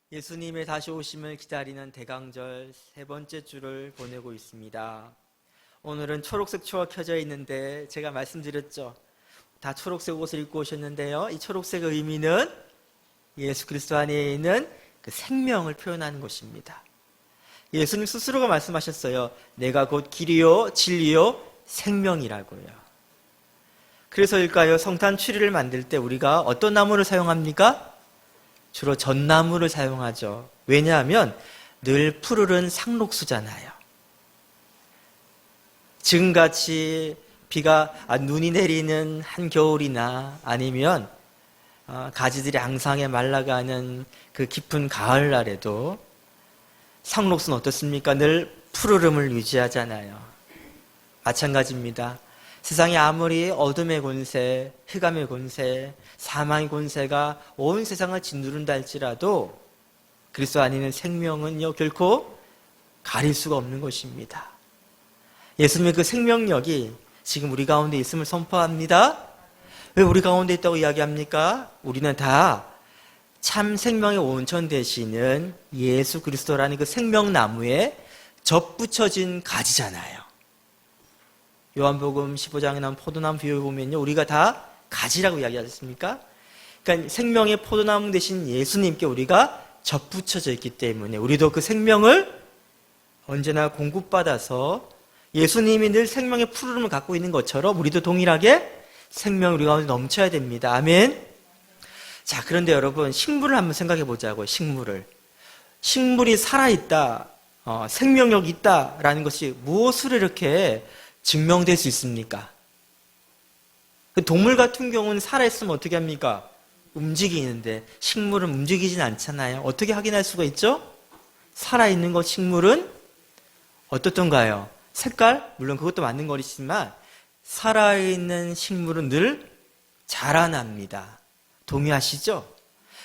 예수님의 다시 오심을 기다리는 대강절 세 번째 주를 보내고 있습니다. 오늘은 초록색 초가 켜져 있는데 제가 말씀드렸죠. 다 초록색 옷을 입고 오셨는데요. 이 초록색의 의미는 예수 그리스도 안에 있는 그 생명을 표현하는 것입니다. 예수님 스스로가 말씀하셨어요. 내가 곧 길이요 진리요 생명이라고요. 그래서일까요? 성탄 추리를 만들 때 우리가 어떤 나무를 사용합니까? 주로 전나무를 사용하죠. 왜냐하면 늘 푸르른 상록수잖아요. 지금같이 눈이 내리는 한겨울이나 아니면 가지들이 앙상하게 말라가는 그 깊은 가을날에도 상록수는 어떻습니까? 늘 푸르름을 유지하잖아요. 마찬가지입니다. 세상이 아무리 어둠의 권세, 흑암의 권세, 사망의 권세가 온 세상을 짓누른다 할지라도 그리스도 안에 있는 생명은요 결코 가릴 수가 없는 것입니다. 예수님의 그 생명력이 지금 우리 가운데 있음을 선포합니다. 왜 우리 가운데 있다고 이야기합니까? 우리는 다 참 생명의 온천 되시는 예수 그리스도라는 그 생명나무에 접붙여진 가지잖아요. 요한복음 15장에 나온 포도나무 비유를 보면요, 우리가 다 가지라고 이야기하셨습니까? 그러니까 생명의 포도나무 되신 예수님께 우리가 접붙여져 있기 때문에 우리도 그 생명을 언제나 공급받아서 예수님이 늘 생명의 푸르름을 갖고 있는 것처럼 우리도 동일하게 생명이 우리 가운데 넘쳐야 됩니다. 아멘. 자, 그런데 여러분, 식물을 한번 생각해 보자고요. 식물이 살아있다, 생명력이 있다라는 것이 무엇으로 이렇게 증명될 수 있습니까? 동물 같은 경우는 살아있으면 어떻게 합니까? 움직이는데 식물은 움직이진 않잖아요. 어떻게 확인할 수가 있죠? 살아있는 것 식물은 어떻던가요? 색깔? 물론 그것도 맞는 거지만 살아있는 식물은 늘 자라납니다. 동의하시죠?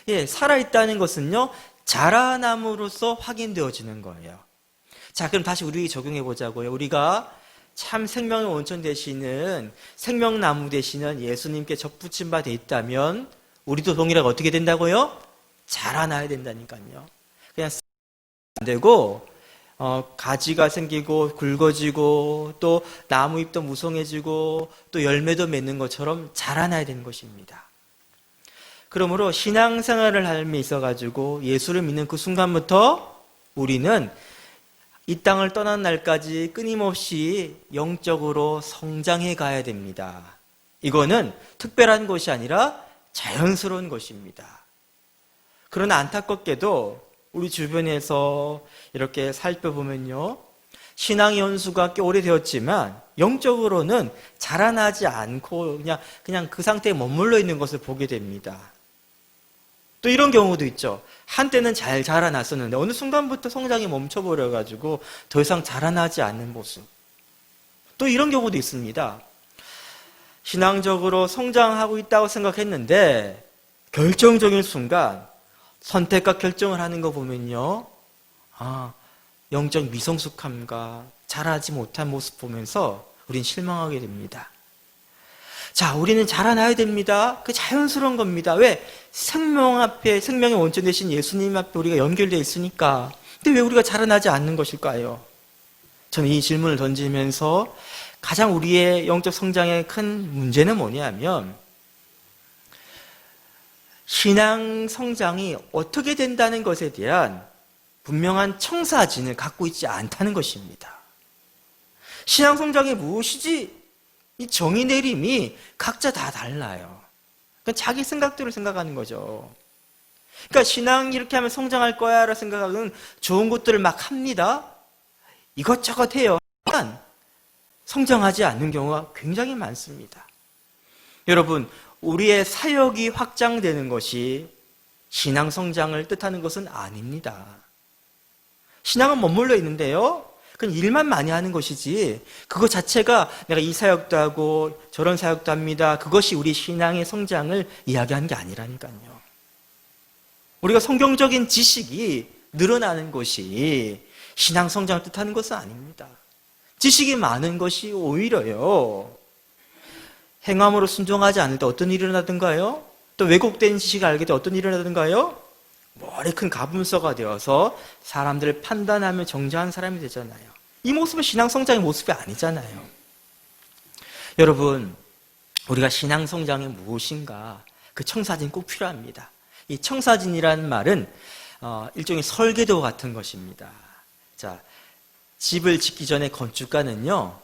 예, 살아있다는 것은요 자라남으로써 확인되어지는 거예요. 자, 그럼 다시 우리 적용해 보자고요. 우리가 참 생명의 온천 되시는 생명나무 되시는 예수님께 접붙임 바 돼 있다면 우리도 동일하게 어떻게 된다고요? 자라나야 된다니까요. 그냥 안 되고 가지가 생기고 굵어지고 또 나무잎도 무성해지고 또 열매도 맺는 것처럼 자라나야 되는 것입니다. 그러므로 신앙생활을 함에 있어가지고 예수를 믿는 그 순간부터 우리는 이 땅을 떠난 날까지 끊임없이 영적으로 성장해 가야 됩니다. 이거는 특별한 것이 아니라 자연스러운 것입니다. 그러나 안타깝게도 우리 주변에서 이렇게 살펴보면요, 신앙의 연수가 꽤 오래되었지만 영적으로는 자라나지 않고 그냥 그 상태에 머물러 있는 것을 보게 됩니다. 또 이런 경우도 있죠. 한때는 잘 자라났었는데 어느 순간부터 성장이 멈춰버려가지고 더 이상 자라나지 않는 모습. 또 이런 경우도 있습니다. 신앙적으로 성장하고 있다고 생각했는데 결정적인 순간 선택과 결정을 하는 거 보면요, 영적 미성숙함과 자라지 못한 모습 보면서 우린 실망하게 됩니다. 자, 우리는 자라나야 됩니다. 그 자연스러운 겁니다. 왜? 생명 앞에, 생명의 원천 되신 예수님 앞에 우리가 연결되어 있으니까. 근데 왜 우리가 자라나지 않는 것일까요? 저는 이 질문을 던지면서 가장 우리의 영적 성장의 큰 문제는 뭐냐면 신앙 성장이 어떻게 된다는 것에 대한 분명한 청사진을 갖고 있지 않다는 것입니다. 신앙 성장이 무엇이지? 이 정의 내림이 각자 다 달라요. 그러니까 자기 생각대로 생각하는 거죠. 그러니까 신앙 이렇게 하면 성장할 거야 라고 생각하면 좋은 것들을 막 합니다. 이것저것 해요. 하지만 성장하지 않는 경우가 굉장히 많습니다. 여러분, 우리의 사역이 확장되는 것이 신앙 성장을 뜻하는 것은 아닙니다. 신앙은 머물러 있는데요, 그냥 일만 많이 하는 것이지 그것 자체가 내가 이 사역도 하고 저런 사역도 합니다, 그것이 우리 신앙의 성장을 이야기하는 게 아니라니까요. 우리가 성경적인 지식이 늘어나는 것이 신앙 성장을 뜻하는 것은 아닙니다. 지식이 많은 것이 오히려요, 행함으로 순종하지 않을 때 어떤 일이 일어나든가요? 또 왜곡된 지식을 알게 될 때 어떤 일이 일어나든가요? 머리 큰 가분서가 되어서 사람들을 판단하며 정죄하는 사람이 되잖아요. 이 모습은 신앙 성장의 모습이 아니잖아요. 여러분, 우리가 신앙 성장이 무엇인가? 그 청사진이 꼭 필요합니다. 이 청사진이라는 말은 일종의 설계도 같은 것입니다. 자, 집을 짓기 전에 건축가는요,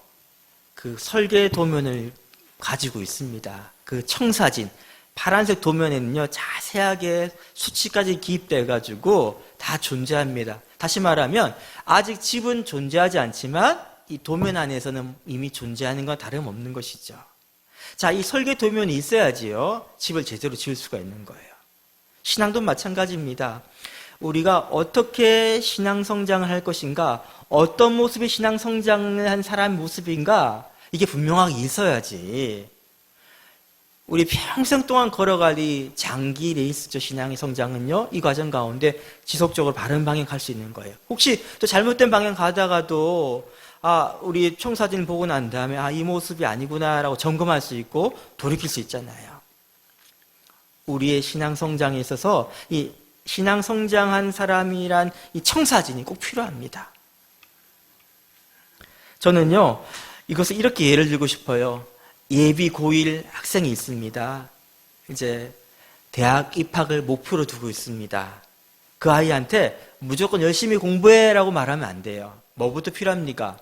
그 설계 도면을 가지고 있습니다. 그 청사진, 파란색 도면에는요, 자세하게 수치까지 기입돼가지고 다 존재합니다. 다시 말하면, 아직 집은 존재하지 않지만, 이 도면 안에서는 이미 존재하는 건 다름없는 것이죠. 자, 이 설계 도면이 있어야지요, 집을 제대로 지을 수가 있는 거예요. 신앙도 마찬가지입니다. 우리가 어떻게 신앙 성장을 할 것인가, 어떤 모습의 신앙 성장을 한 사람의 모습인가, 이게 분명하게 있어야지. 우리 평생 동안 걸어갈 이 장기 레이스죠. 신앙의 성장은요, 이 과정 가운데 지속적으로 바른 방향 갈 수 있는 거예요. 혹시 또 잘못된 방향 가다가도 우리 청사진 보고 난 다음에 이 모습이 아니구나라고 점검할 수 있고 돌이킬 수 있잖아요. 우리의 신앙 성장에 있어서 이 신앙 성장한 사람이란 이 청사진이 꼭 필요합니다. 저는요, 이것을 이렇게 예를 들고 싶어요. 예비 고1 학생이 있습니다. 이제 대학 입학을 목표로 두고 있습니다. 그 아이한테 무조건 열심히 공부해라고 말하면 안 돼요. 뭐부터 필요합니까?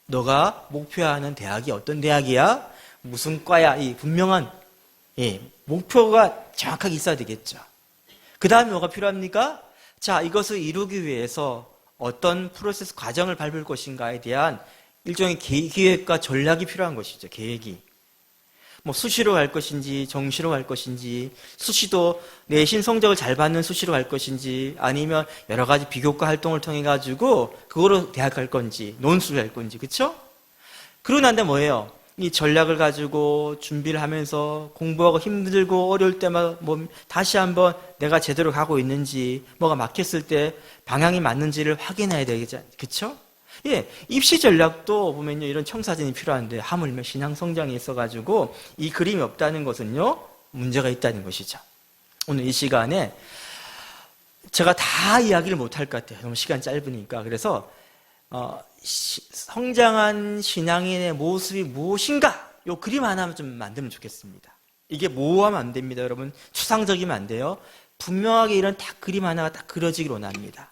너가 목표하는 대학이 어떤 대학이야? 무슨 과야? 이 분명한 목표가 정확하게 있어야 되겠죠. 그 다음에 뭐가 필요합니까? 자, 이것을 이루기 위해서 어떤 프로세스 과정을 밟을 것인가에 대한 일종의 계획과 전략이 필요한 것이죠. 계획이. 뭐 수시로 갈 것인지 정시로 갈 것인지, 수시도 내신 성적을 잘 받는 수시로 갈 것인지, 아니면 여러 가지 비교과 활동을 통해 가지고 그거로 대학 갈 건지, 논술을 할 건지, 그렇죠? 그러고 난 다음에 뭐예요? 이 전략을 가지고 준비를 하면서 공부하고 힘들고 어려울 때마다 다시 한번 내가 제대로 가고 있는지, 뭐가 막혔을 때 방향이 맞는지를 확인해야 되겠죠, 그렇죠? 예, 입시 전략도 보면요, 이런 청사진이 필요한데 하물며 신앙 성장이 있어가지고 이 그림이 없다는 것은요, 문제가 있다는 것이죠. 오늘 이 시간에 제가 다 이야기를 못할 것 같아요. 너무 시간 짧으니까. 그래서 성장한 신앙인의 모습이 무엇인가? 요 그림 하나 좀 만들면 좋겠습니다. 이게 모호하면 안 됩니다, 여러분. 추상적이면 안 돼요. 분명하게 이런 딱 그림 하나가 딱 그려지길 원합니다.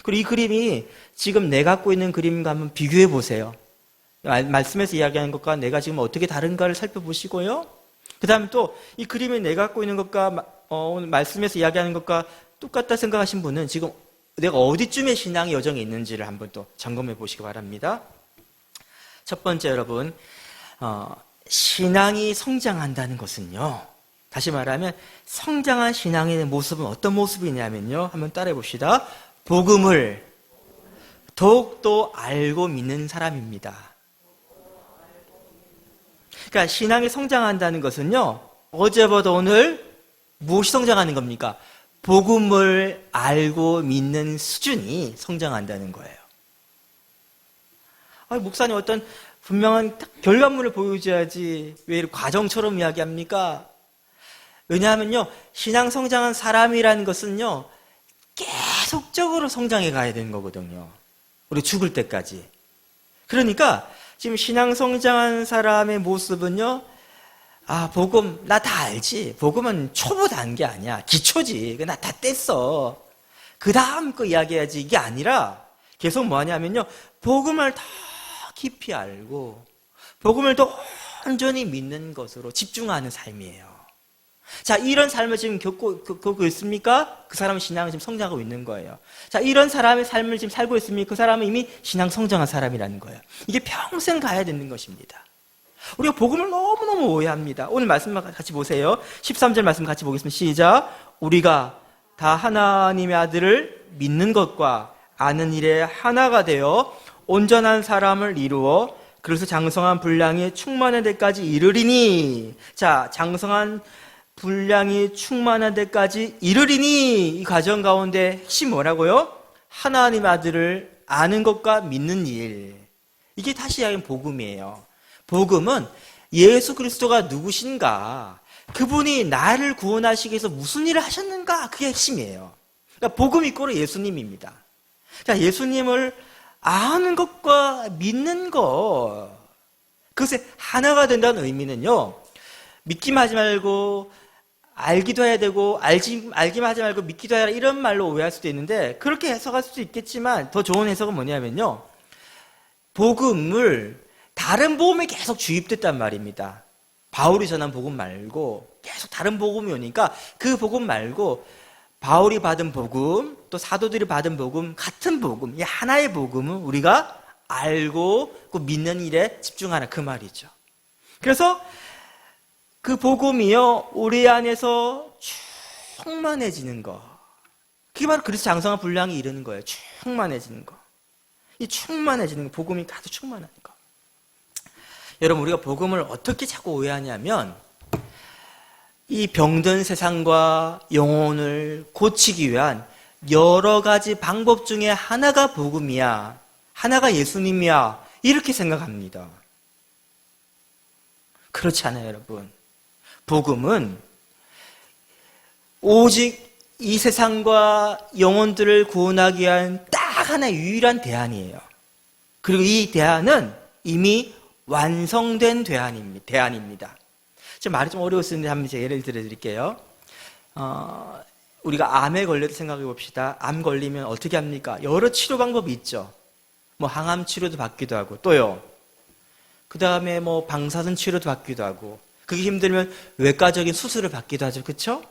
그리고 이 그림이 지금 내가 갖고 있는 그림과 한번 비교해 보세요. 말씀에서 이야기하는 것과 내가 지금 어떻게 다른가를 살펴보시고요. 그 다음에 또 이 그림이 내가 갖고 있는 것과 오늘 말씀에서 이야기하는 것과 똑같다 생각하신 분은 지금 내가 어디쯤에 신앙의 여정이 있는지를 한번 또 점검해 보시기 바랍니다. 첫 번째, 여러분, 신앙이 성장한다는 것은요, 다시 말하면 성장한 신앙의 모습은 어떤 모습이냐면요, 한번 따라해 봅시다. 복음을 더욱더 알고 믿는 사람입니다. 그러니까 신앙이 성장한다는 것은요, 어제보다 오늘 무엇이 성장하는 겁니까? 복음을 알고 믿는 수준이 성장한다는 거예요. 목사님 어떤 분명한 결과물을 보여줘야지 왜 이렇게 과정처럼 이야기합니까? 왜냐하면요, 신앙 성장한 사람이라는 것은요, 계속적으로 성장해 가야 되는 거거든요. 우리 죽을 때까지. 그러니까 지금 신앙 성장한 사람의 모습은요, 복음 나 다 알지. 복음은 초보 단계 아니야. 기초지. 나 다 뗐어. 그 다음 거 이야기해야지. 이게 아니라 계속 뭐 하냐면요, 복음을 더 깊이 알고 복음을 더 온전히 믿는 것으로 집중하는 삶이에요. 자, 이런 삶을 지금 겪고 있습니까? 그 사람은 신앙을 지금 성장하고 있는 거예요. 자, 이런 사람의 삶을 지금 살고 있습니까? 그 사람은 이미 신앙 성장한 사람이라는 거예요. 이게 평생 가야 되는 것입니다. 우리가 복음을 너무너무 오해합니다. 오늘 말씀 같이 보세요. 13절 말씀 같이 보겠습니다. 시작. 우리가 다 하나님의 아들을 믿는 것과 아는 일에 하나가 되어 온전한 사람을 이루어 그래서 장성한 분량이 충만한 데까지 이르리니. 자, 장성한 분량이 충만한 데까지 이르리니, 이 과정 가운데 핵심 뭐라고요? 하나님 아들을 아는 것과 믿는 일. 이게 다시 이야기하면 복음이에요. 복음은 예수 그리스도가 누구신가, 그분이 나를 구원하시기 위해서 무슨 일을 하셨는가, 그게 핵심이에요. 그러니까 복음 이꼬르 예수님입니다. 자, 예수님을 아는 것과 믿는 것, 그것에 하나가 된다는 의미는요, 믿기만 하지 말고 알기도 해야 되고 알기만 하지 말고 믿기도 해야, 이런 말로 오해할 수도 있는데, 그렇게 해석할 수도 있겠지만 더 좋은 해석은 뭐냐면요, 복음을 다른 복음에 계속 주입됐단 말입니다. 바울이 전한 복음 말고 계속 다른 복음이 오니까 그 복음 말고 바울이 받은 복음, 또 사도들이 받은 복음, 같은 복음, 이 하나의 복음은 우리가 알고 그 믿는 일에 집중하는, 그 말이죠. 그래서 그 복음이요, 우리 안에서 충만해지는 거, 그게 바로 그리스도 장성한 분량에 이르는 거예요. 충만해지는 거. 이 충만해지는 거, 복음이 가득 충만한 거. 여러분, 우리가 복음을 어떻게 자꾸 오해하냐면, 이 병든 세상과 영혼을 고치기 위한 여러 가지 방법 중에 하나가 복음이야, 하나가 예수님이야, 이렇게 생각합니다. 그렇지 않아요, 여러분. 복음은 오직 이 세상과 영혼들을 구원하기 위한 딱 하나의 유일한 대안이에요. 그리고 이 대안은 이미 완성된 대안입니다. 좀 말이 좀 어려웠는데 한번 제가 예를 들어 드릴게요. 우리가 암에 걸려도 생각해 봅시다. 암 걸리면 어떻게 합니까? 여러 치료 방법이 있죠. 뭐 항암 치료도 받기도 하고, 또요, 그 다음에 뭐 방사선 치료도 받기도 하고, 그게 힘들면 외과적인 수술을 받기도 하죠. 그렇죠?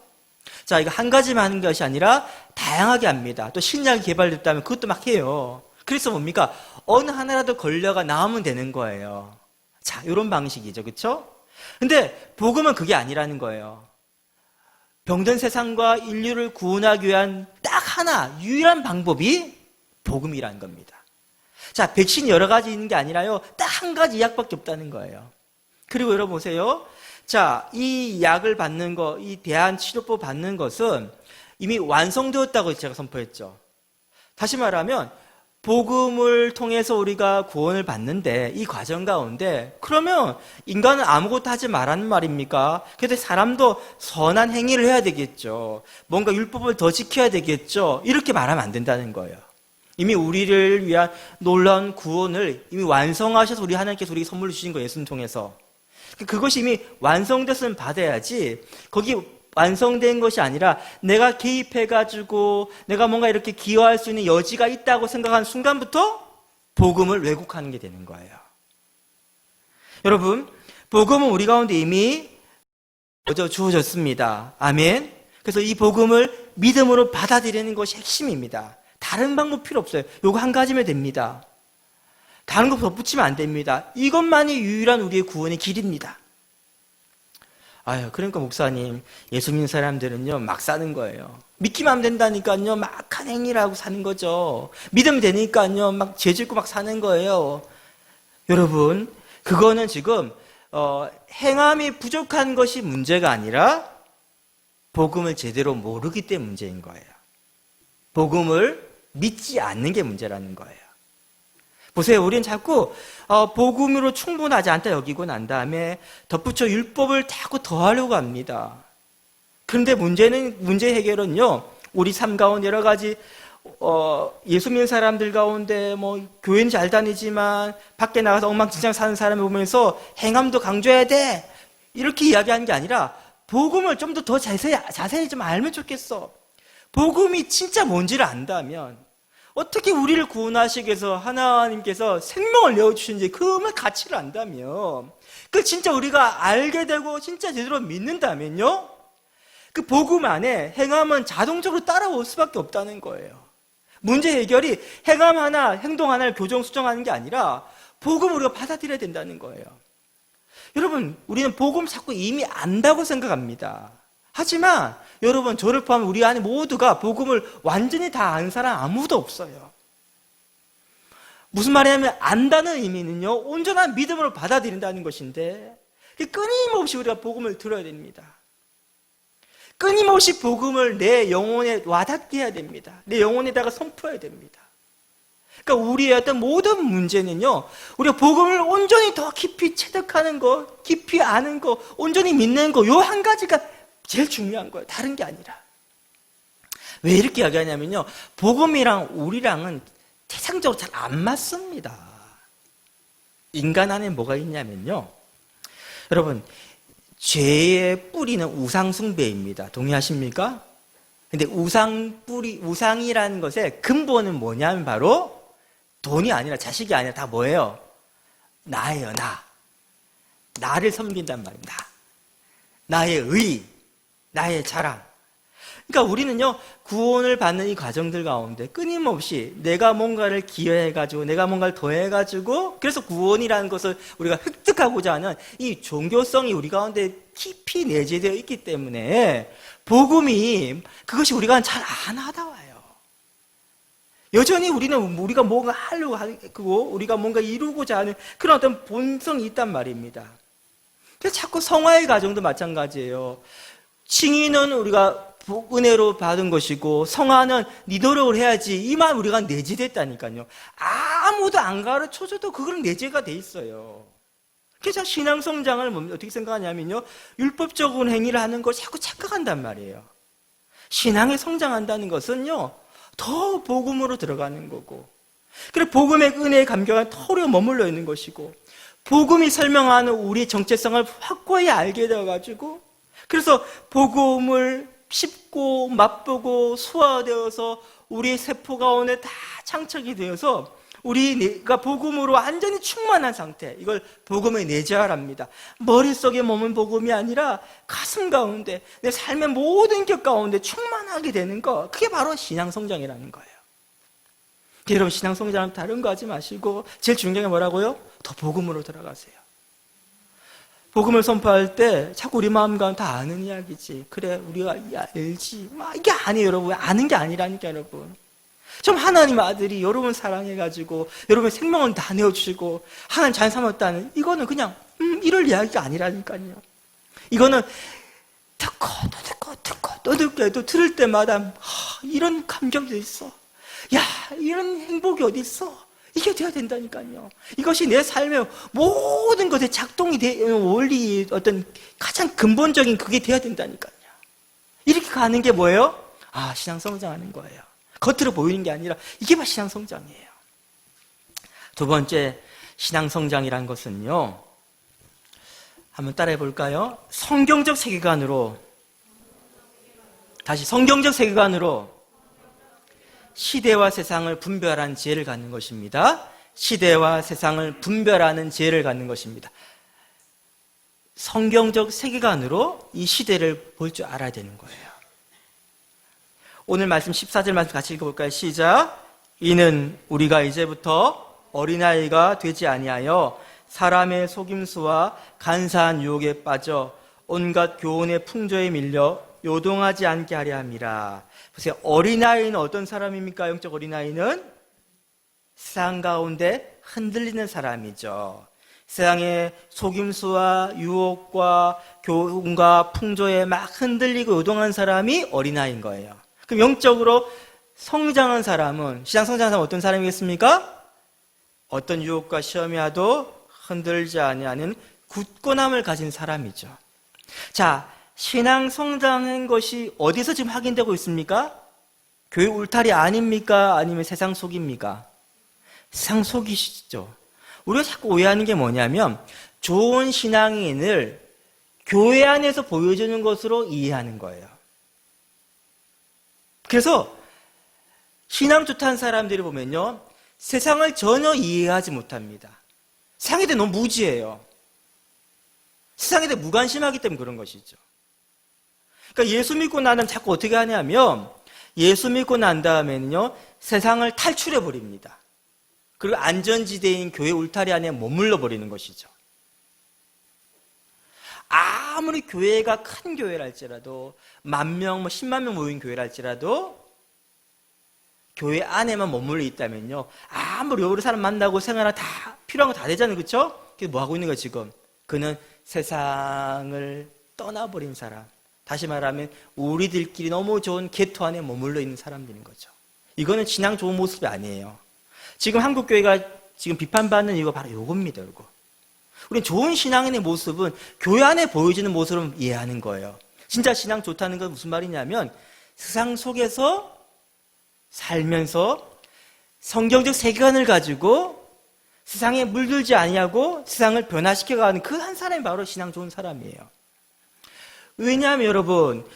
자, 이거 한 가지만 하는 것이 아니라 다양하게 합니다. 또 신약이 개발됐다면 그것도 막 해요. 그래서 뭡니까? 어느 하나라도 걸려가 나오면 되는 거예요. 자, 이런 방식이죠. 그렇죠? 근데 복음은 그게 아니라는 거예요. 병든 세상과 인류를 구원하기 위한 딱 하나, 유일한 방법이 복음이라는 겁니다. 자, 백신이 여러 가지 있는 게 아니라요, 딱 한 가지 약밖에 없다는 거예요. 그리고 여러분 보세요. 자, 이 약을 받는 거, 이 대한치료법 받는 것은 이미 완성되었다고 제가 선포했죠. 다시 말하면 복음을 통해서 우리가 구원을 받는데, 이 과정 가운데 그러면 인간은 아무것도 하지 말라는 말입니까? 그런데 사람도 선한 행위를 해야 되겠죠. 뭔가 율법을 더 지켜야 되겠죠. 이렇게 말하면 안 된다는 거예요. 이미 우리를 위한 놀라운 구원을 이미 완성하셔서 우리 하나님께서 우리에게 선물로 주신 거예요. 예수님 통해서. 그것이 이미 완성됐으면 받아야지, 거기 완성된 것이 아니라 내가 개입해가지고 내가 뭔가 이렇게 기여할 수 있는 여지가 있다고 생각하는 순간부터 복음을 왜곡하는 게 되는 거예요. 여러분, 복음은 우리 가운데 이미 주어졌습니다. 아멘. 그래서 이 복음을 믿음으로 받아들이는 것이 핵심입니다. 다른 방법 필요 없어요. 요거 한 가지면 됩니다. 다른 거 덧붙이면 안 됩니다. 이것만이 유일한 우리의 구원의 길입니다. 아유, 그러니까 목사님, 예수 믿는 사람들은요, 막 사는 거예요. 믿기만 하면 된다니까요, 막한 행위를 하고 사는 거죠. 믿으면 되니까요, 막 죄 짓고 막 사는 거예요. 여러분, 그거는 지금 행함이 부족한 것이 문제가 아니라 복음을 제대로 모르기 때문에 문제인 거예요. 복음을 믿지 않는 게 문제라는 거예요. 보세요, 우리는 자꾸 복음으로 충분하지 않다 여기고 난 다음에 덧붙여 율법을 자꾸 더하려고 합니다. 그런데 문제 해결은요, 우리 삶 가운데 여러 가지 예수 믿는 사람들 가운데 뭐 교회는 잘 다니지만 밖에 나가서 엉망진창 사는 사람을 보면서 행함도 강조해야 돼, 이렇게 이야기하는 게 아니라 복음을 좀 더 자세히 좀 알면 좋겠어. 복음이 진짜 뭔지를 안다면, 어떻게 우리를 구원하시기 위해서 하나님께서 생명을 내어주신지 그 가치를 안다면, 그걸 진짜 우리가 알게 되고 진짜 제대로 믿는다면요, 그 복음 안에 행함은 자동적으로 따라올 수밖에 없다는 거예요. 문제 해결이 행함 하나, 행동 하나를 교정 수정하는 게 아니라 복음을 우리가 받아들여야 된다는 거예요. 여러분, 우리는 복음 자꾸 이미 안다고 생각합니다. 하지만 여러분, 저를 포함해 우리 안에 모두가 복음을 완전히 다 아는 사람 아무도 없어요. 무슨 말이냐면, 안다는 의미는요, 온전한 믿음으로 받아들인다는 것인데, 끊임없이 우리가 복음을 들어야 됩니다. 끊임없이 복음을 내 영혼에 와닿게 해야 됩니다. 내 영혼에다가 선포해야 됩니다. 그러니까 우리의 어떤 모든 문제는요, 우리가 복음을 온전히 더 깊이 체득하는 거, 깊이 아는 거, 온전히 믿는 거, 요 한 가지가 제일 중요한 거예요. 다른 게 아니라. 왜 이렇게 이야기하냐면요, 복음이랑 우리랑은 태생적으로 잘 안 맞습니다. 인간 안에 뭐가 있냐면요, 여러분, 죄의 뿌리는 우상숭배입니다. 동의하십니까? 근데 우상이라는 것의 근본은 뭐냐면 바로 돈이 아니라 자식이 아니라 다 뭐예요? 나예요, 나. 나를 섬긴단 말입니다. 나의 의, 나의 자랑. 그러니까 우리는요, 구원을 받는 이 과정들 가운데 끊임없이 내가 뭔가를 기여해가지고, 내가 뭔가를 더해가지고, 그래서 구원이라는 것을 우리가 획득하고자 하는 이 종교성이 우리 가운데 깊이 내재되어 있기 때문에 복음이 그것이 우리가 잘 안 와닿아요. 여전히 우리가 뭔가 하려고 하고, 우리가 뭔가 이루고자 하는 그런 어떤 본성이 있단 말입니다. 그래서 자꾸 성화의 과정도 마찬가지예요. 칭의는 우리가 은혜로 받은 것이고, 성화는 네 노력을 해야지, 이만 우리가 내재됐다니까요. 아무도 안 가르쳐줘도 그건 내재가 돼 있어요. 그래서 신앙 성장을 어떻게 생각하냐면요, 율법적인 행위를 하는 걸 자꾸 착각한단 말이에요. 신앙에 성장한다는 것은요, 더 복음으로 들어가는 거고, 그리고 복음의 은혜의 감격은 털에 머물러 있는 것이고, 복음이 설명하는 우리의 정체성을 확고히 알게 되어가지고, 그래서 복음을 씹고 맛보고 소화되어서 우리의 세포 가운데 다 창척이 되어서 우리가 복음으로 완전히 충만한 상태, 이걸 복음의 내재화랍니다. 머릿속에 머문 복음이 아니라 가슴 가운데, 내 삶의 모든 격 가운데 충만하게 되는 거, 그게 바로 신앙성장이라는 거예요. 여러분, 신앙성장은 다른 거 하지 마시고 제일 중요한 게 뭐라고요? 더 복음으로 들어가세요. 복음을 선포할 때 자꾸 우리 마음과는 다 아는 이야기지, 그래 우리가 알지, 이게 아니에요 여러분. 아는 게 아니라니까 여러분. 좀 하나님 아들이 여러분 사랑해가지고 여러분의 생명을 다 내어주시고 하나님 잘 삼았다는, 이거는 그냥 이럴 이야기가 아니라니까요. 이거는 듣고 또 듣고 들을 때마다 이런 감격이 있어, 야 이런 행복이 어디 있어, 이게 돼야 된다니까요. 이것이 내 삶의 모든 것에 작동이 되는 원리, 어떤 가장 근본적인 그게 돼야 된다니까요. 이렇게 가는 게 뭐예요? 신앙 성장하는 거예요. 겉으로 보이는 게 아니라 이게 바로 신앙 성장이에요. 두 번째, 신앙 성장이란 것은요, 한번 따라해 볼까요? 성경적 세계관으로, 다시 성경적 세계관으로 시대와 세상을 분별하는 지혜를 갖는 것입니다. 시대와 세상을 분별하는 지혜를 갖는 것입니다. 성경적 세계관으로 이 시대를 볼 줄 알아야 되는 거예요. 오늘 말씀 14절 말씀 같이 읽어볼까요? 시작. 이는 우리가 이제부터 어린아이가 되지 아니하여 사람의 속임수와 간사한 유혹에 빠져 온갖 교훈의 풍조에 밀려 요동하지 않게 하려 함이라. 보세요. 어린아이는 어떤 사람입니까? 영적 어린아이는 세상 가운데 흔들리는 사람이죠. 세상의 속임수와 유혹과 교훈과 풍조에 막 흔들리고 요동한 사람이 어린아이인 거예요. 그럼 영적으로 성장한 사람은, 신앙 성장한 사람은 어떤 사람이겠습니까? 어떤 유혹과 시험이 와도 흔들지 아니하는 굳건함을 가진 사람이죠. 자, 신앙 성장한 것이 어디서 지금 확인되고 있습니까? 교회 울타리 아닙니까? 아니면 세상 속입니까? 세상 속이시죠. 우리가 자꾸 오해하는 게 뭐냐면, 좋은 신앙인을 교회 안에서 보여주는 것으로 이해하는 거예요. 그래서 신앙 좋다는 사람들이 보면요, 세상을 전혀 이해하지 못합니다. 세상에 대해 너무 무지해요. 세상에 대해 무관심하기 때문에 그런 것이죠. 그러니까 예수 믿고 나면 자꾸 어떻게 하냐면, 예수 믿고 난 다음에는요, 세상을 탈출해 버립니다. 그리고 안전지대인 교회 울타리 안에 머물러 버리는 것이죠. 아무리 교회가 큰 교회랄지라도, 10,000명, 10만 명 모인 교회랄지라도 교회 안에만 머물러 있다면요, 아무리 여러 사람 만나고 생활하고 다 필요한 거 다 되잖아요. 그렇죠? 그게 뭐 하고 있는 거예요 지금? 그는 세상을 떠나버린 사람, 다시 말하면 우리들끼리 너무 좋은 개토 안에 머물러 있는 사람들인 거죠. 이거는 신앙 좋은 모습이 아니에요. 지금 한국교회가 지금 비판받는 이유가 바로 이겁니다. 이거. 우리는 좋은 신앙인의 모습은 교회 안에 보여지는 모습을 이해하는 거예요. 진짜 신앙 좋다는 건 무슨 말이냐면, 세상 속에서 살면서 성경적 세계관을 가지고 세상에 물들지 아니하고 세상을 변화시켜가는 그 한 사람이 바로 신앙 좋은 사람이에요. 왜냐하면 여러분,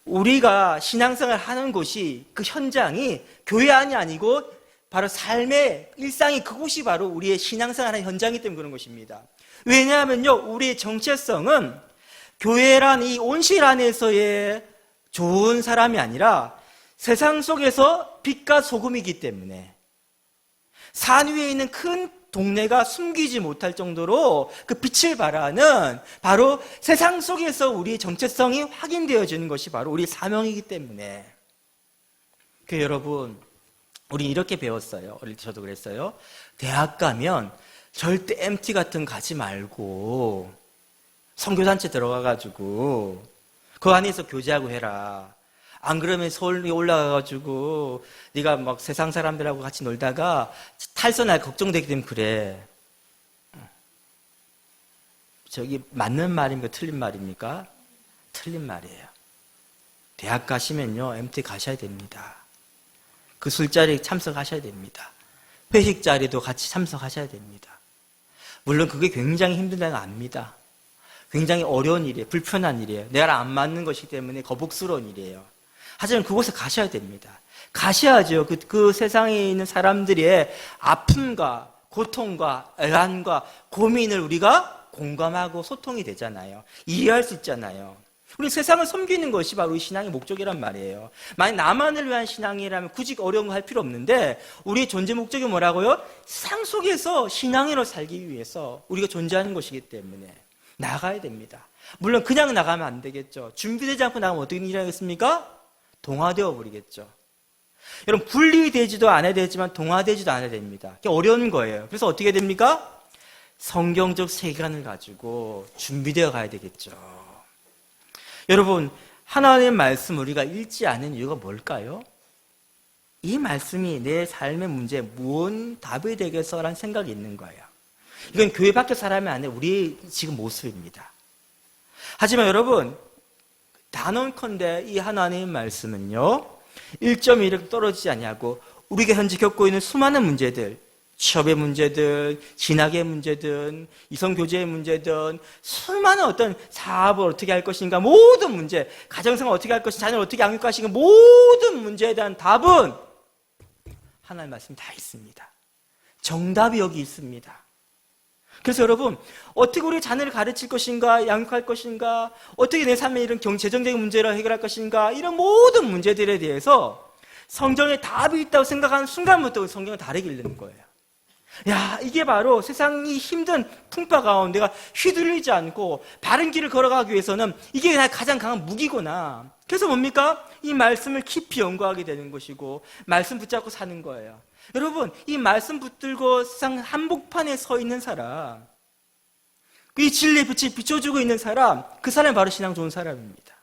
우리가 신앙생활 하는 곳이, 그 현장이 교회 안이 아니고 바로 삶의 일상이, 그곳이 바로 우리의 신앙생활하는 현장이기 때문에 그런 것입니다. 왜냐하면요, 우리의 정체성은 교회란 이 온실 안에서의 좋은 사람이 아니라 세상 속에서 빛과 소금이기 때문에, 산 위에 있는 큰 동네가 숨기지 못할 정도로 그 빛을 발하는 바로 세상 속에서 우리의 정체성이 확인되어지는 것이 바로 우리의 사명이기 때문에. 그 여러분, 우리 이렇게 배웠어요. 어릴 때 저도 그랬어요. 대학 가면 절대 MT 같은 거 가지 말고 선교단체 들어가가지고 그 안에서 교제하고 해라. 안 그러면 서울에 올라가가지고 네가 막 세상 사람들하고 같이 놀다가 탈선할 걱정되기 때문에 그래. 저기 맞는 말입니까? 틀린 말입니까? 틀린 말이에요. 대학 가시면요, MT 가셔야 됩니다. 그 술자리에 참석하셔야 됩니다. 회식 자리도 같이 참석하셔야 됩니다. 물론 그게 굉장히 힘들다는 거 압니다. 굉장히 어려운 일이에요. 불편한 일이에요. 내가 안 맞는 것이기 때문에 거북스러운 일이에요. 하지만 그곳에 가셔야 됩니다. 가셔야죠. 그 세상에 있는 사람들의 아픔과 고통과 애환과 고민을 우리가 공감하고 소통이 되잖아요. 이해할 수 있잖아요. 우리 세상을 섬기는 것이 바로 우리 신앙의 목적이란 말이에요. 만약 나만을 위한 신앙이라면 굳이 어려운 거 할 필요 없는데, 우리의 존재 목적이 뭐라고요? 세상 속에서 신앙인으로 살기 위해서 우리가 존재하는 것이기 때문에 나가야 됩니다. 물론 그냥 나가면 안 되겠죠. 준비되지 않고 나가면 어떻게 일하겠습니까? 동화되어 버리겠죠. 여러분, 분리되지도 않아야 되지만 동화되지도 않아야 됩니다. 그게 어려운 거예요. 그래서 어떻게 됩니까? 성경적 세계관을 가지고 준비되어 가야 되겠죠. 여러분, 하나님의 말씀 우리가 읽지 않은 이유가 뭘까요? 이 말씀이 내 삶의 문제에 무언 답이 되겠어라는 생각이 있는 거예요. 이건 교회 밖에 사람이 아니라 우리의 지금 모습입니다. 하지만 여러분, 단언컨대 이 하나님의 말씀은요, 1.1을 떨어지지 아니하고 우리가 현재 겪고 있는 수많은 문제들, 취업의 문제든, 진학의 문제든, 이성교제의 문제든, 수많은 어떤 사업을 어떻게 할 것인가, 모든 문제, 가정생활 어떻게 할 것인가, 자녀를 어떻게 양육할 것인가, 모든 문제에 대한 답은 하나님의 말씀이 다 있습니다. 정답이 여기 있습니다. 그래서 여러분, 어떻게 우리 자녀를 가르칠 것인가, 양육할 것인가, 어떻게 내 삶에 이런 재정적인 문제를 해결할 것인가, 이런 모든 문제들에 대해서 성경에 답이 있다고 생각하는 순간부터 성경은 다르게 읽는 거예요. 야, 이게 바로 세상이 힘든 풍파 가운데 내가 휘둘리지 않고 바른 길을 걸어가기 위해서는 이게 나의 가장 강한 무기구나. 그래서 뭡니까? 이 말씀을 깊이 연구하게 되는 것이고 말씀 붙잡고 사는 거예요. 여러분, 이 말씀 붙들고 세상 한복판에 서 있는 사람, 이 진리의 빛을 비춰주고 있는 사람, 그 사람이 바로 신앙 좋은 사람입니다.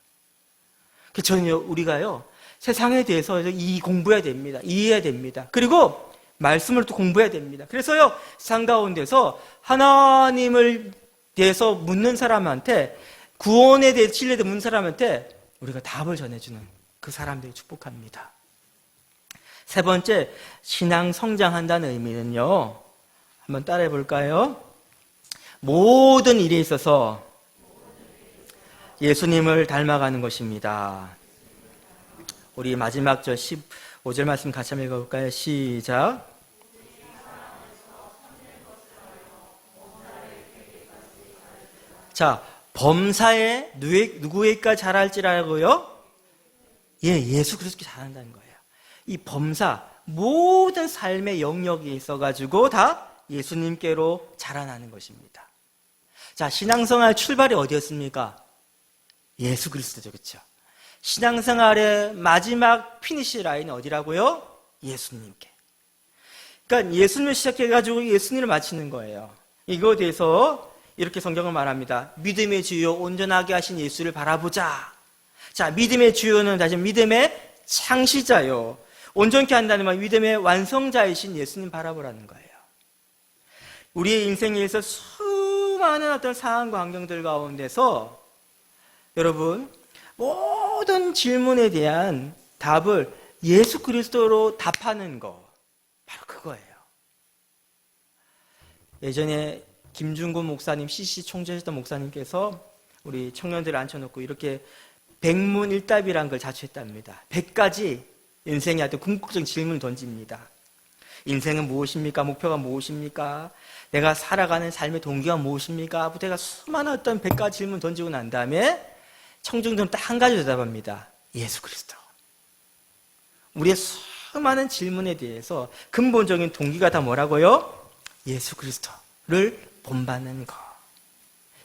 저는 우리가요, 세상에 대해서 이 공부해야 됩니다. 이해해야 됩니다. 그리고 말씀을 또 공부해야 됩니다. 그래서요, 세상 가운데서 하나님을 대해서 묻는 사람한테, 구원에 대해 진리에 대해 묻는 사람한테 우리가 답을 전해주는 그 사람들이 축복합니다. 세 번째, 신앙 성장한다는 의미는요, 한번 따라해 볼까요? 모든 일에 있어서 예수님을 닮아가는 것입니다. 우리 마지막 절 15절 말씀 같이 한번 읽어볼까요? 시작. 자, 범사에 누구에게까지 잘할지라고요? 예, 예수 그리스도께 잘한다는 거예요. 이 범사, 모든 삶의 영역이 있어가지고 다 예수님께로 자라나는 것입니다. 자, 신앙생활 출발이 어디였습니까? 예수 그리스도죠, 그렇죠? 신앙생활의 마지막 피니시 라인은 어디라고요? 예수님께. 그러니까 예수님을 시작해가지고 예수님을 마치는 거예요. 이거에 대해서 이렇게 성경을 말합니다. 믿음의 주요 온전하게 하신 예수를 바라보자. 자, 믿음의 주요는 다시 믿음의 창시자요, 온전케 한다는 말, 믿음의 완성자이신 예수님 바라보라는 거예요. 우리의 인생에서 수많은 어떤 상황과 환경들 가운데서 여러분, 모든 질문에 대한 답을 예수 그리스도로 답하는 거, 바로 그거예요. 예전에 김준곤 목사님, CC 총재하셨던 목사님께서 우리 청년들을 앉혀놓고 이렇게 백문일답이라는 걸 자주 했답니다. 100가지 인생의 어떤 궁극적인 질문을 던집니다. 인생은 무엇입니까? 목표가 무엇입니까? 내가 살아가는 삶의 동기가 무엇입니까? 내가 수많은 어떤 100가지 질문 던지고 난 다음에 청중들은 딱 한 가지 대답합니다. 예수 그리스도. 우리의 수많은 질문에 대해서 근본적인 동기가 다 뭐라고요? 예수 그리스도를 본받는 것.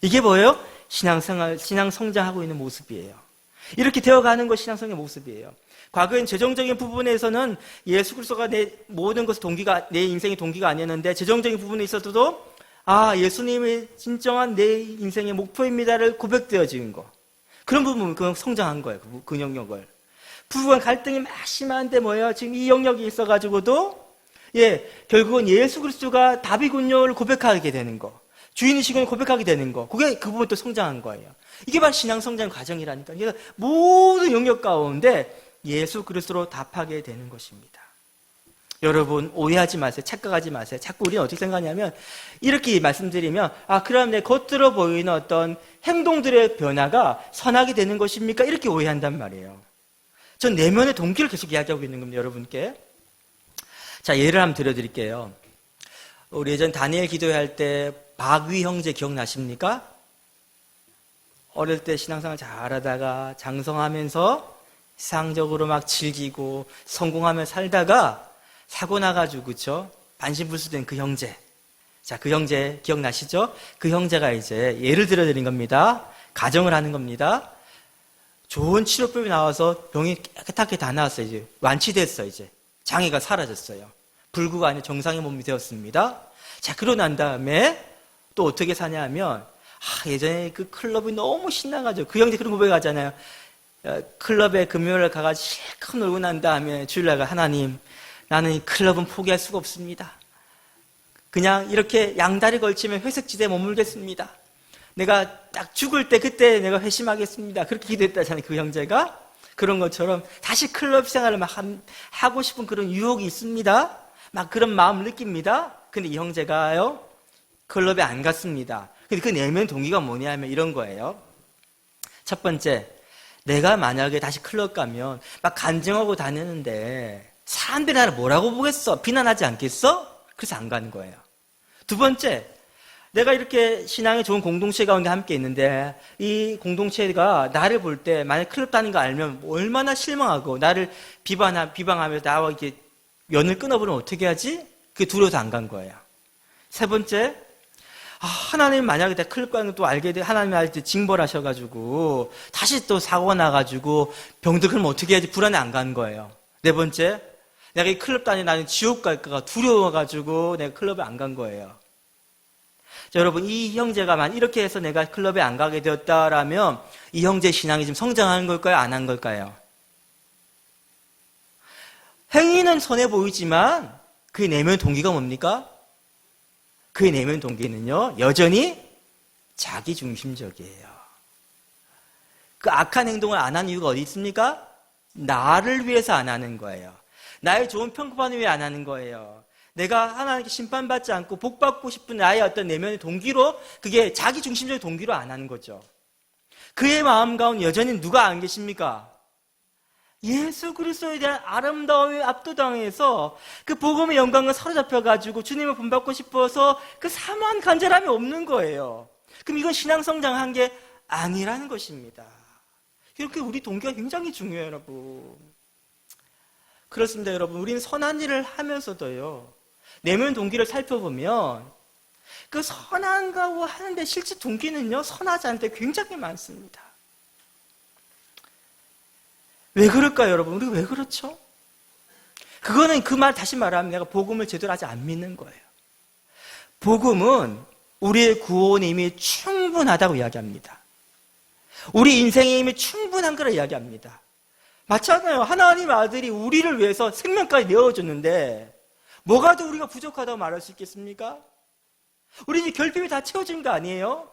이게 뭐예요? 신앙생활, 신앙 성장하고 있는 모습이에요. 이렇게 되어가는 것이 신앙성의 모습이에요. 과거엔 재정적인 부분에서는 예수 그리스도가 내 모든 것의 동기가, 내 인생의 동기가 아니었는데, 재정적인 부분에 있어서도 예수님이 진정한 내 인생의 목표입니다를 고백되어지는 거. 그런 부분은 그건 성장한 거예요. 그 영역을. 부부간 갈등이 막 심한데 뭐예요? 지금 이 영역이 있어가지고도 결국은 예수 그리스도가 답이군요를 고백하게 되는 거. 주인이시군요 고백하게 되는 거. 그게 그 부분 또 성장한 거예요. 이게 바로 신앙 성장 과정이라니까. 그래서 모든 영역 가운데 예수 그리스도로 답하게 되는 것입니다. 여러분 오해하지 마세요. 착각하지 마세요. 자꾸 우리는 어떻게 생각하냐면 이렇게 말씀드리면 그럼 내 겉으로 보이는 어떤 행동들의 변화가 선하게 되는 것입니까? 이렇게 오해한단 말이에요. 전 내면의 동기를 계속 이야기하고 있는 겁니다. 여러분께. 자, 예를 한번 들어드릴게요. 우리 예전 다니엘 기도회 때 박위 형제 기억나십니까? 어릴 때 신앙생활 잘하다가 장성하면서 세상적으로 막 즐기고 성공하며 살다가 사고 나가지고 그쵸? 반신불수된 그 형제. 자, 그 형제 기억나시죠? 그 형제가 이제 예를 들어드린 겁니다. 가정을 하는 겁니다. 좋은 치료법이 나와서 병이 깨끗하게 다 나왔어요. 이제 완치됐어요. 이제 장애가 사라졌어요. 불구가 아닌 정상의 몸이 되었습니다. 자, 그러고 난 다음에 또 어떻게 사냐 하면 예전에 그 클럽이 너무 신나가지고 그 형제 그런 고백 하잖아요. 클럽에 금요일에 가가지고 실컷 놀고 난 다음에 주일날 하나님, 나는 이 클럽은 포기할 수가 없습니다. 그냥 이렇게 양다리 걸치면 회색지대에 머물겠습니다. 내가 딱 죽을 때 그때 내가 회심하겠습니다. 그렇게 기도했다잖아요. 그 형제가. 그런 것처럼 다시 클럽 생활을 막 하고 싶은 그런 유혹이 있습니다. 막 그런 마음을 느낍니다. 근데 이 형제가요, 클럽에 안 갔습니다. 근데 그 내면 동기가 뭐냐면 이런 거예요. 첫 번째, 내가 만약에 다시 클럽 가면 막 간증하고 다니는데 사람들이 나를 뭐라고 보겠어? 비난하지 않겠어? 그래서 안 가는 거예요. 두 번째, 내가 이렇게 신앙의 좋은 공동체 가운데 함께 있는데 이 공동체가 나를 볼 때 만약 클럽 다니는 거 알면 얼마나 실망하고 나를 비방하며 나와 이렇게 연을 끊어버리면 어떻게 하지? 그게 두려워서 안 간 거예요. 세 번째, 하나님 만약에 내가 클럽 가는 것도 알게 돼 하나님이 알 때 징벌하셔가지고 다시 또 사고가 나가지고 병들 그러면 어떻게 해야지? 불안해 안 가는 거예요. 네 번째, 내가 이 클럽 다니면 나는 지옥 갈까가 두려워가지고 내가 클럽에 안 간 거예요. 자, 여러분, 이 형제가 이렇게 해서 내가 클럽에 안 가게 되었다라면 이 형제의 신앙이 지금 성장하는 걸까요? 안 한 걸까요? 행위는 선해 보이지만 그의 내면 동기가 뭡니까? 그의 내면 동기는요, 여전히 자기중심적이에요. 그 악한 행동을 안 하는 이유가 어디 있습니까? 나를 위해서 안 하는 거예요. 나의 좋은 평판을 위해 안 하는 거예요. 내가 하나님께 심판받지 않고 복받고 싶은 나의 어떤 내면의 동기로, 그게 자기중심적인 동기로 안 하는 거죠. 그의 마음 가운데 여전히 누가 안 계십니까? 예수 그리스도에 대한 아름다움에 압도당해서 그 복음의 영광을 사로잡혀가지고 주님을 본받고 싶어서 그 사모한 간절함이 없는 거예요. 그럼 이건 신앙 성장한 게 아니라는 것입니다. 이렇게 우리 동기가 굉장히 중요해요, 여러분. 그렇습니다, 여러분. 우리는 선한 일을 하면서도요, 내면 동기를 살펴보면 그 선한 거고 하는데 실제 동기는요, 선하지 않을 때 굉장히 많습니다. 왜 그럴까요, 여러분? 우리가 왜 그렇죠? 그거는 그 말 다시 말하면 내가 복음을 제대로 아직 안 믿는 거예요. 복음은 우리의 구원이 이미 충분하다고 이야기합니다. 우리 인생이 이미 충분한 거라 이야기합니다. 맞잖아요. 하나님의 아들이 우리를 위해서 생명까지 내어줬는데 뭐가 더 우리가 부족하다고 말할 수 있겠습니까? 우리 이제 결핍이 다 채워진 거 아니에요?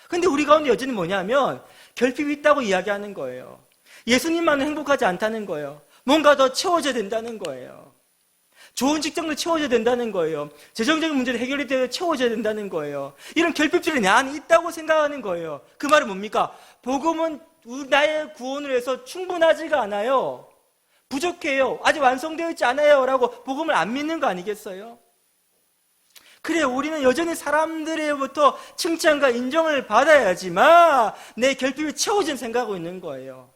근데 우리 가운데 여전히 뭐냐면 결핍이 있다고 이야기하는 거예요. 예수님만은 행복하지 않다는 거예요. 뭔가 더 채워져야 된다는 거예요. 좋은 직장도 채워져야 된다는 거예요. 재정적인 문제도 해결이 되어 채워져야 된다는 거예요. 이런 결핍들이 내 안에 있다고 생각하는 거예요. 그 말은 뭡니까? 복음은 나의 구원을 해서 충분하지가 않아요. 부족해요. 아직 완성되어 있지 않아요. 라고 복음을 안 믿는 거 아니겠어요? 그래, 우리는 여전히 사람들로부터 칭찬과 인정을 받아야지만 내 결핍이 채워진 생각하고 있는 거예요.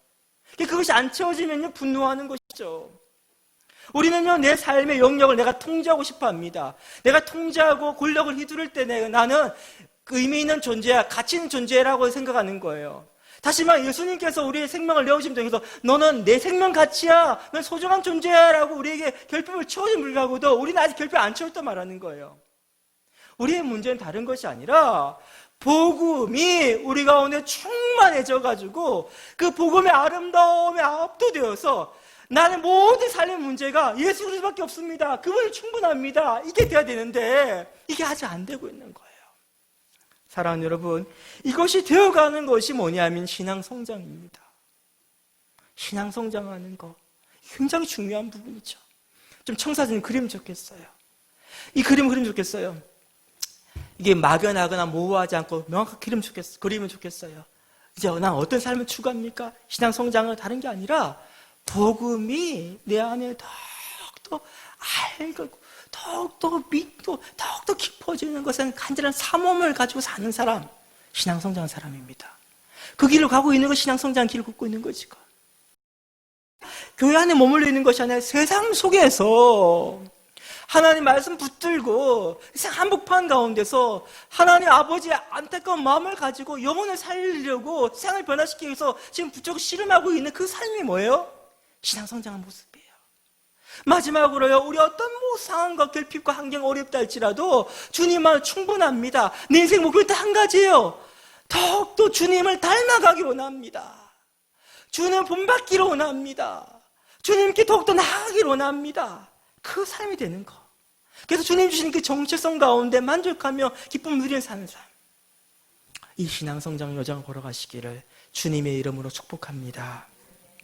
그것이 안 채워지면요, 분노하는 것이죠. 우리는요, 내 삶의 영역을 내가 통제하고 싶어 합니다. 내가 통제하고 권력을 휘두를 때 나는 의미 있는 존재야, 가치 있는 존재라고 생각하는 거예요. 다시 말해, 예수님께서 우리의 생명을 내어주신 통해서 너는 내 생명 가치야, 넌 소중한 존재야 라고 우리에게 결핍을 채워준 불구하고도 우리는 아직 결핍 안 채웠다 말하는 거예요. 우리의 문제는 다른 것이 아니라 복음이 우리 가운데 충만해져가지고 그 복음의 아름다움에 압도되어서 나는 모든 삶의 문제가 예수 그리스도밖에 없습니다. 그분이 충분합니다. 이게 돼야 되는데 이게 아직 안 되고 있는 거예요. 사랑하는 여러분, 이것이 되어가는 것이 뭐냐면 신앙 성장입니다. 신앙 성장하는 거 굉장히 중요한 부분이죠. 좀 청사진 그리면 좋겠어요. 이 그림 그리면 좋겠어요. 이게 막연하거나 모호하지 않고 명확하게 그리면 좋겠어요. 이제 난 어떤 삶을 추구합니까? 신앙 성장은 다른 게 아니라 복음이 내 안에 더욱더 알고 더욱더 믿고 더욱더 깊어지는 것은 간절한 사모함을 가지고 사는 사람, 신앙 성장한 사람입니다. 그 길을 가고 있는 것이 신앙 성장한 길을 걷고 있는 거지요. 교회 안에 머물러 있는 것이 아니라 세상 속에서 하나님 말씀 붙들고 한복판 가운데서 하나님 아버지의 안타까운 마음을 가지고 영혼을 살리려고 세상을 변화시키기 위해서 지금 부쩍 씨름하고 있는 그 삶이 뭐예요? 신앙 성장한 모습이에요. 마지막으로요, 우리 어떤 상황과 결핍과 환경 어렵다 할지라도 주님만 충분합니다. 내 인생 목표는 딱 한 가지예요. 더욱더 주님을 닮아가기 원합니다. 주님 본받기를 원합니다. 주님께 더욱더 나아가기를 원합니다. 그 삶이 되는 거. 그래서 주님 주신 그 정체성 가운데 만족하며 기쁨을 누리는 사는 삶. 이 신앙 성장 여정을 걸어가시기를 주님의 이름으로 축복합니다.